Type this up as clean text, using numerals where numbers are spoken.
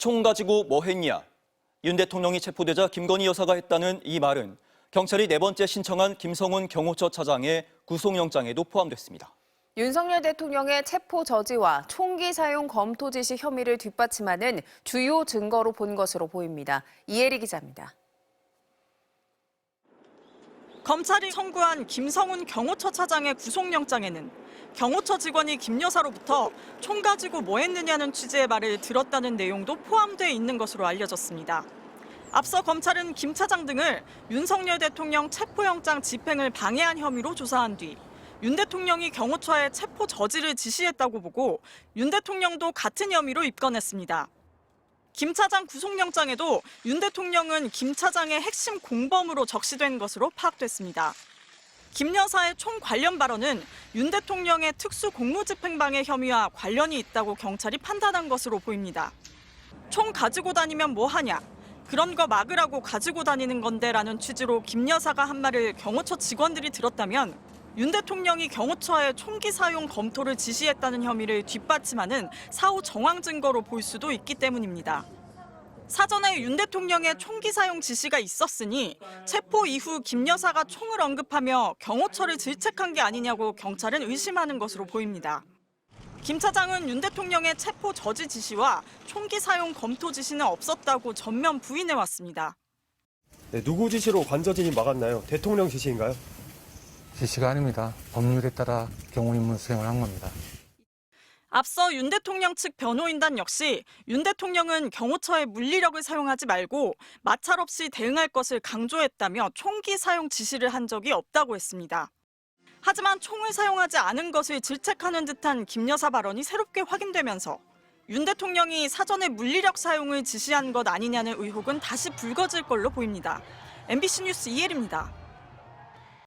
총 가지고 뭐 했냐? 윤 대통령이 체포되자 김건희 여사가 했다는 이 말은 경찰이 네 번째 신청한 김성훈 경호처 차장의 구속영장에도 포함됐습니다. 윤석열 대통령의 체포 저지와 총기 사용 검토 지시 혐의를 뒷받침하는 주요 증거로 본 것으로 보입니다. 이혜리 기자입니다. 검찰이 청구한 김성훈 경호처 차장의 구속영장에는 경호처 직원이 김 여사로부터 총 가지고 뭐 했느냐는 취지의 말을 들었다는 내용도 포함돼 있는 것으로 알려졌습니다. 앞서 검찰은 김 차장 등을 윤석열 대통령 체포영장 집행을 방해한 혐의로 조사한 뒤 윤 대통령이 경호처에 체포 저지를 지시했다고 보고 윤 대통령도 같은 혐의로 입건했습니다. 김 차장 구속영장에도 윤 대통령은 김 차장의 핵심 공범으로 적시된 것으로 파악됐습니다. 김 여사의 총 관련 발언은 윤 대통령의 특수 공무집행방해 혐의와 관련이 있다고 경찰이 판단한 것으로 보입니다. 총 가지고 다니면 뭐 하냐? 그런 거 막으라고 가지고 다니는 건데라는 취지로 김 여사가 한 말을 경호처 직원들이 들었다면 윤 대통령이 경호처에 총기 사용 검토를 지시했다는 혐의를 뒷받침하는 사후 정황 증거로 볼 수도 있기 때문입니다. 사전에 윤 대통령의 총기 사용 지시가 있었으니 체포 이후 김 여사가 총을 언급하며 경호처를 질책한 게 아니냐고 경찰은 의심하는 것으로 보입니다. 김 차장은 윤 대통령의 체포 저지 지시와 총기 사용 검토 지시는 없었다고 전면 부인해왔습니다. 네, 누구 지시로 관저진이 막았나요? 대통령 지시인가요? 지시가 아닙니다. 법률에 따라 경호 임무 수행을 한 겁니다. 앞서 윤 대통령 측 변호인단 역시 윤 대통령은 경호처에 물리력을 사용하지 말고 마찰 없이 대응할 것을 강조했다며 총기 사용 지시를 한 적이 없다고 했습니다. 하지만 총을 사용하지 않은 것을 질책하는 듯한 김 여사 발언이 새롭게 확인되면서 윤 대통령이 사전에 물리력 사용을 지시한 것 아니냐는 의혹은 다시 불거질 걸로 보입니다. MBC 뉴스 이혜리입니다.